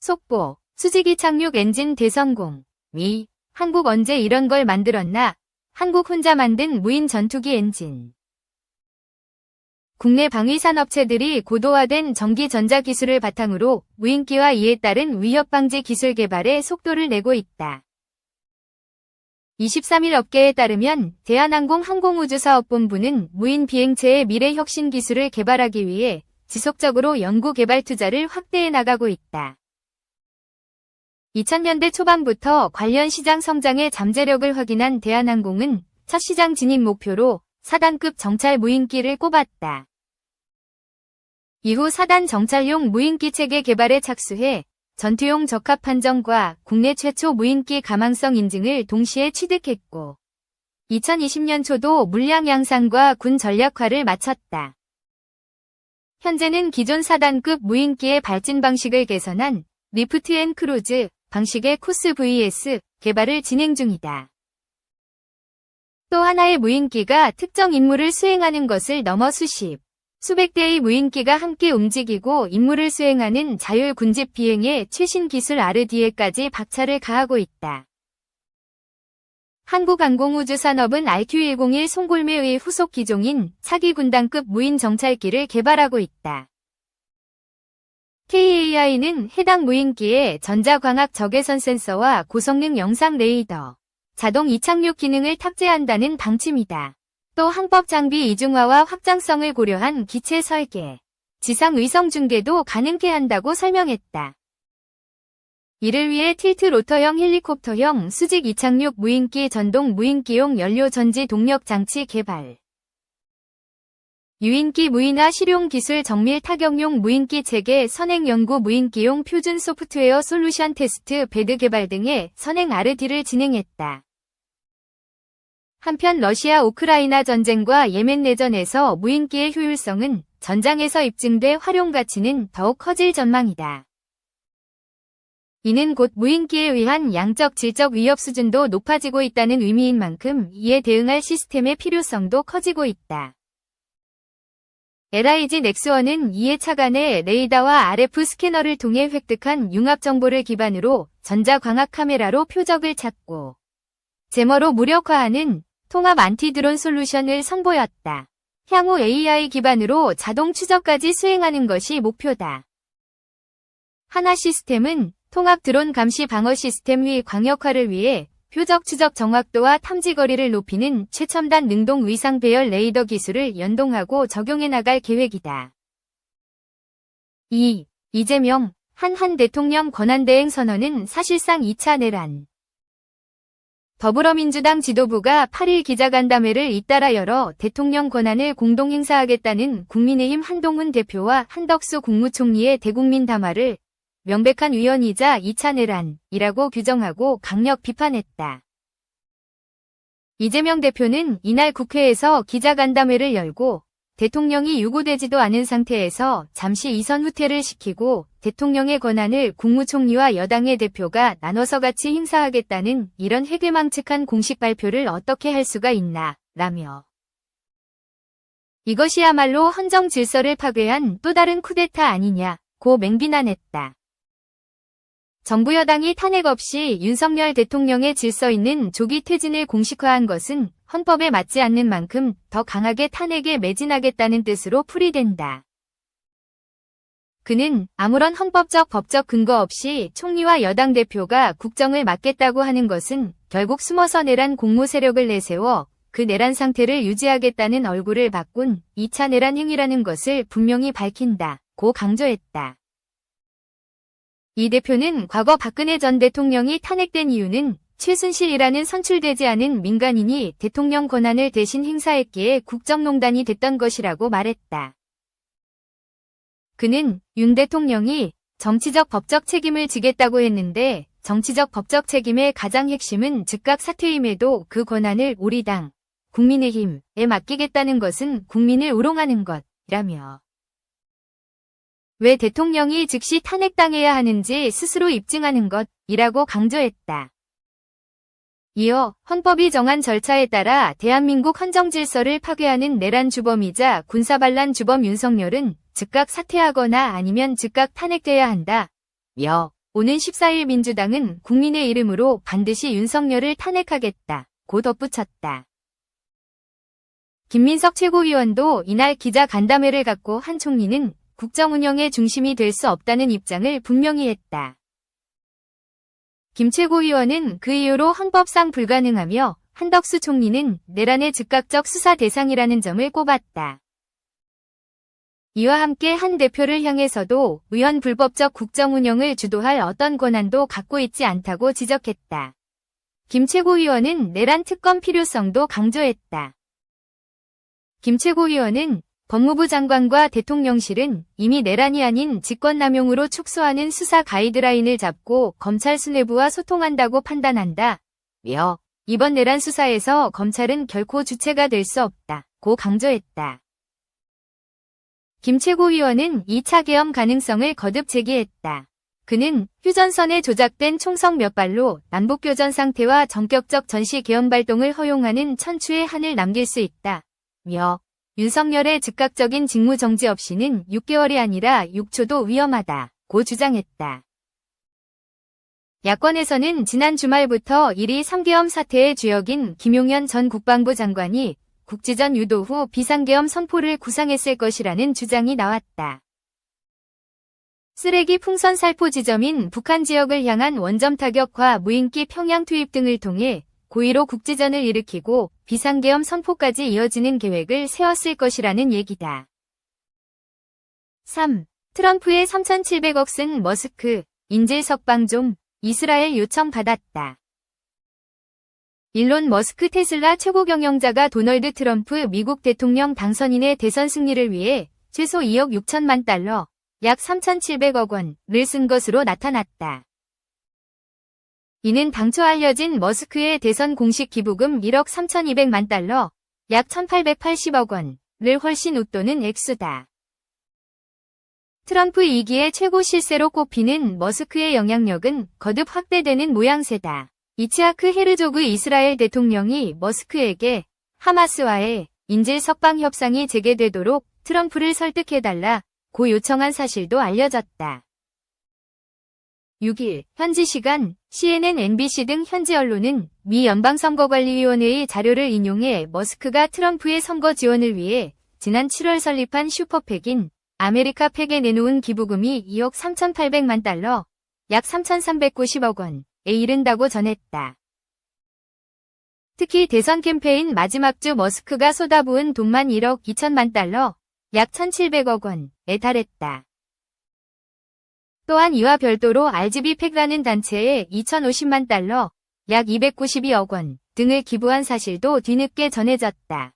속보, 수직이 착륙 엔진 대성공. 미, 한국 언제 이런 걸 만들었나? 한국 혼자 만든 무인 전투기 엔진. 국내 방위산업체들이 고도화된 전기 전자 기술을 바탕으로 무인기와 이에 따른 위협 방지 기술 개발에 속도를 내고 있다. 23일 업계에 따르면 대한항공 항공우주사업본부는 무인 비행체의 미래 혁신 기술을 개발하기 위해 지속적으로 연구 개발 투자를 확대해 나가고 있다. 2000년대 초반부터 관련 시장 성장의 잠재력을 확인한 대한항공은 첫 시장 진입 목표로 4단급 정찰 무인기를 꼽았다. 이후 4단 정찰용 무인기 체계 개발에 착수해 전투용 적합 판정과 국내 최초 무인기 가망성 인증을 동시에 취득했고 2020년 초도 물량 양산과 군 전략화를 마쳤다. 현재는 기존 4단급 무인기의 발진 방식을 개선한 리프트 앤 크루즈 방식의 코스 vs 개발을 진행 중이다. 또 하나의 무인기가 특정 임무를 수행하는 것을 넘어 수백 대의 무인기가 함께 움직이고 임무를 수행하는 자율 군집 비행의 최신 기술 RD에까지 박차를 가하고 있다. 한국항공우주산업은 RQ101 송골매의 후속 기종인 차기 군단급 무인 정찰기를 개발하고 있다. KAI는 해당 무인기에 전자광학 적외선 센서와 고성능 영상 레이더, 자동 이착륙 기능을 탑재한다는 방침이다. 또 항법 장비 이중화와 확장성을 고려한 기체 설계, 지상 위성 중계도 가능케 한다고 설명했다. 이를 위해 틸트 로터형 헬리콥터형 수직 이착륙 무인기 전동 무인기용 연료 전지 동력 장치 개발, 유인기 무인화 실용 기술 정밀 타격용 무인기 체계 선행 연구 무인기용 표준 소프트웨어 솔루션 테스트 베드 개발 등의 선행 RD를 진행했다. 한편 러시아 우크라이나 전쟁과 예멘 내전에서 무인기의 효율성은 전장에서 입증돼 활용 가치는 더욱 커질 전망이다. 이는 곧 무인기에 의한 양적 질적 위협 수준도 높아지고 있다는 의미인 만큼 이에 대응할 시스템의 필요성도 커지고 있다. LIG 넥스원은 이에 차간의 레이더와 RF 스캐너를 통해 획득한 융합 정보를 기반으로 전자광학 카메라로 표적을 찾고 제머로 무력화하는 통합 안티드론 솔루션을 선보였다. 향후 AI 기반으로 자동 추적까지 수행하는 것이 목표다. 하나 시스템은 통합 드론 감시 방어 시스템 위 광역화를 위해 표적 추적 정확도와 탐지 거리를 높이는 최첨단 능동 위상 배열 레이더 기술을 연동하고 적용해 나갈 계획이다. 2. 이재명, 한 대통령 권한대행 선언은 사실상 2차 내란. 더불어민주당 지도부가 8일 기자간담회를 잇따라 열어 대통령 권한을 공동 행사하겠다는 국민의힘 한동훈 대표와 한덕수 국무총리의 대국민 담화를 명백한 위헌이자 2차 내란이라고 규정하고 강력 비판했다. 이재명 대표는 이날 국회에서 기자간담회를 열고 대통령이 유고되지도 않은 상태에서 잠시 이선 후퇴를 시키고 대통령의 권한을 국무총리와 여당의 대표가 나눠서 같이 행사하겠다는 이런 해괴망측한 공식 발표를 어떻게 할 수가 있나 라며 이것이야말로 헌정 질서를 파괴한 또 다른 쿠데타 아니냐고 맹비난했다. 정부 여당이 탄핵 없이 윤석열 대통령의 질서 있는 조기 퇴진을 공식화한 것은 헌법에 맞지 않는 만큼 더 강하게 탄핵에 매진하겠다는 뜻으로 풀이된다. 그는 아무런 헌법적 법적 근거 없이 총리와 여당 대표가 국정을 맡겠다고 하는 것은 결국 숨어서 내란 공모 세력을 내세워 그 내란 상태를 유지하겠다는 얼굴을 바꾼 2차 내란 행위라는 것을 분명히 밝힌다고 강조했다. 이 대표는 과거 박근혜 전 대통령이 탄핵된 이유는 최순실이라는 선출되지 않은 민간인이 대통령 권한을 대신 행사했기에 국정농단이 됐던 것이라고 말했다. 그는 윤 대통령이 정치적 법적 책임을 지겠다고 했는데 정치적 법적 책임의 가장 핵심은 즉각 사퇴임에도 그 권한을 우리 당, 국민의힘에 맡기겠다는 것은 국민을 우롱하는 것이라며 왜 대통령이 즉시 탄핵당해야 하는지 스스로 입증하는 것이라고 강조했다. 이어 헌법이 정한 절차에 따라 대한민국 헌정질서를 파괴하는 내란 주범이자 군사반란 주범 윤석열은 즉각 사퇴하거나 아니면 즉각 탄핵돼야 한다며 오는 14일 민주당은 국민의 이름으로 반드시 윤석열을 탄핵하겠다. 고 덧붙였다. 김민석 최고위원도 이날 기자 간담회를 갖고 한 총리는 국정 운영의 중심이 될 수 없다는 입장을 분명히 했다. 김 최고위원은 그 이유로 헌법상 불가능하며 한덕수 총리는 내란의 즉각적 수사 대상이라는 점을 꼽았다. 이와 함께 한 대표를 향해서도 의원 불법적 국정 운영을 주도할 어떤 권한도 갖고 있지 않다고 지적했다. 김 최고위원은 내란 특검 필요성도 강조했다. 김 최고위원은 법무부 장관과 대통령실은 이미 내란이 아닌 직권남용으로 축소하는 수사 가이드라인을 잡고 검찰 수뇌부와 소통한다고 판단한다며 이번 내란 수사에서 검찰은 결코 주체가 될 수 없다고 강조했다. 김 최고위원은 2차 계엄 가능성을 거듭 제기했다. 그는 휴전선에 조작된 총성 몇 발로 남북교전 상태와 전격적 전시 계엄 발동을 허용하는 천추의 한을 남길 수 있다며 윤석열의 즉각적인 직무 정지 없이는 6개월이 아니라 6초도 위험하다고 주장했다. 야권에서는 지난 주말부터 1위 3계엄 사태의 주역인 김용현 전 국방부 장관이 국지전 유도 후 비상계엄 선포를 구상했을 것이라는 주장이 나왔다. 쓰레기 풍선 살포 지점인 북한 지역을 향한 원점 타격과 무인기 평양 투입 등을 통해 고의로 국지전을 일으키고 비상계엄 선포까지 이어지는 계획을 세웠을 것이라는 얘기다. 3. 트럼프의 3,700억 쓴 머스크, 인질 석방 좀, 이스라엘 요청 받았다. 일론 머스크 테슬라 최고 경영자가 도널드 트럼프 미국 대통령 당선인의 대선 승리를 위해 최소 2억 6천만 달러, 약 3,700억 원을 쓴 것으로 나타났다. 이는 당초 알려진 머스크의 대선 공식 기부금 1억 3,200만 달러, 약 1,880억 원을 훨씬 웃도는 액수다. 트럼프 2기의 최고 실세로 꼽히는 머스크의 영향력은 거듭 확대되는 모양새다. 이츠하크 헤르조그 이스라엘 대통령이 머스크에게 하마스와의 인질 석방 협상이 재개되도록 트럼프를 설득해달라고 요청한 사실도 알려졌다. 6일 현지 시간 CNN, NBC 등 현지 언론은 미 연방선거관리위원회의 자료를 인용해 머스크가 트럼프의 선거 지원을 위해 지난 7월 설립한 슈퍼팩인 아메리카팩에 내놓은 기부금이 2억 3,800만 달러, 약 3,390억 원에 이른다고 전했다. 특히 대선 캠페인 마지막 주 머스크가 쏟아부은 돈만 1억 2천만 달러, 약 1,700억 원에 달했다. 또한 이와 별도로 RGB팩라는 단체에 2,050만 달러, 약 292억 원 등을 기부한 사실도 뒤늦게 전해졌다.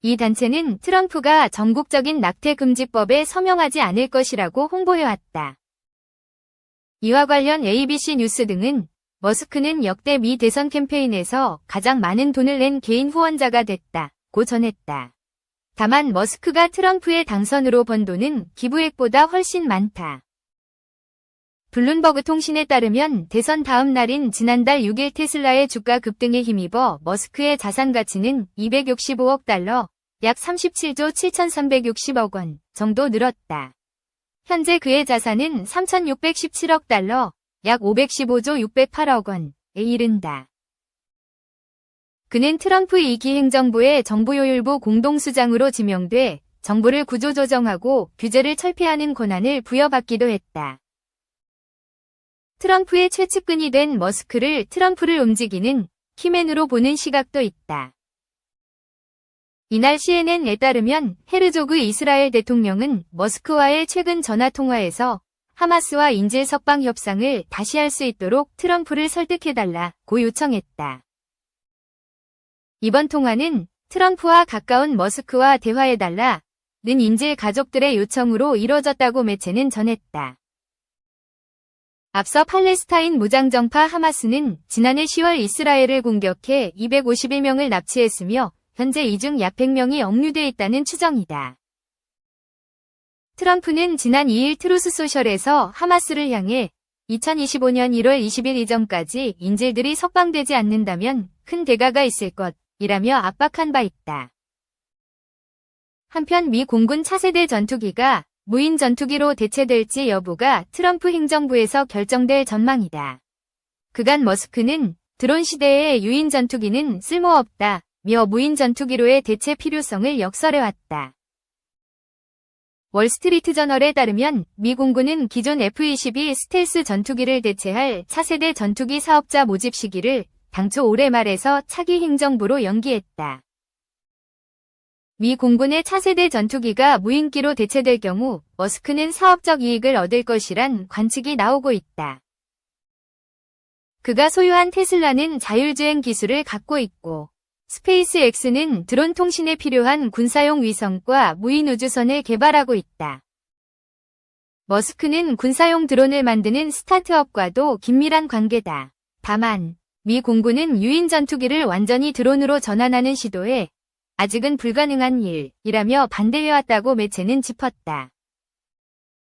이 단체는 트럼프가 전국적인 낙태금지법에 서명하지 않을 것이라고 홍보해왔다. 이와 관련 ABC 뉴스 등은 머스크는 역대 미 대선 캠페인에서 가장 많은 돈을 낸 개인 후원자가 됐다고 전했다. 다만 머스크가 트럼프의 당선으로 번 돈은 기부액보다 훨씬 많다. 블룸버그 통신에 따르면 대선 다음 날인 지난달 6일 테슬라의 주가 급등에 힘입어 머스크의 자산 가치는 265억 달러, 약 37조 7,360억 원 정도 늘었다. 현재 그의 자산은 3,617억 달러, 약 515조 608억 원에 이른다. 그는 트럼프 2기 행정부의 정부요율부 공동수장으로 지명돼 정부를 구조조정하고 규제를 철폐하는 권한을 부여받기도 했다. 트럼프의 최측근이 된 머스크를 트럼프를 움직이는 키맨으로 보는 시각도 있다. 이날 CNN에 따르면 헤르조그 이스라엘 대통령은 머스크와의 최근 전화통화에서 하마스와 인질 석방 협상을 다시 할 수 있도록 트럼프를 설득해달라고 요청했다. 이번 통화는 트럼프와 가까운 머스크와 대화해달라는 인질 가족들의 요청으로 이뤄졌다고 매체는 전했다. 앞서 팔레스타인 무장정파 하마스는 지난해 10월 이스라엘을 공격해 251명을 납치했으며 현재 이 중 약 100명이 억류돼 있다는 추정이다. 트럼프는 지난 2일 트루스 소셜에서 하마스를 향해 2025년 1월 20일 이전까지 인질들이 석방되지 않는다면 큰 대가가 있을 것이라며 압박한 바 있다. 한편 미 공군 차세대 전투기가 무인 전투기로 대체될지 여부가 트럼프 행정부에서 결정될 전망이다. 그간 머스크는 드론 시대의 유인 전투기는 쓸모없다며 무인 전투기로의 대체 필요성을 역설해왔다. 월스트리트 저널에 따르면 미 공군은 기존 F-22 스텔스 전투기를 대체할 차세대 전투기 사업자 모집 시기를 당초 올해 말에서 차기 행정부로 연기했다. 미 공군의 차세대 전투기가 무인기로 대체될 경우 머스크는 사업적 이익을 얻을 것이란 관측이 나오고 있다. 그가 소유한 테슬라는 자율주행 기술을 갖고 있고 스페이스X는 드론 통신에 필요한 군사용 위성과 무인 우주선을 개발하고 있다. 머스크는 군사용 드론을 만드는 스타트업과도 긴밀한 관계다. 다만 미 공군은 유인 전투기를 완전히 드론으로 전환하는 시도에 아직은 불가능한 일이라며 반대해왔다고 매체는 짚었다.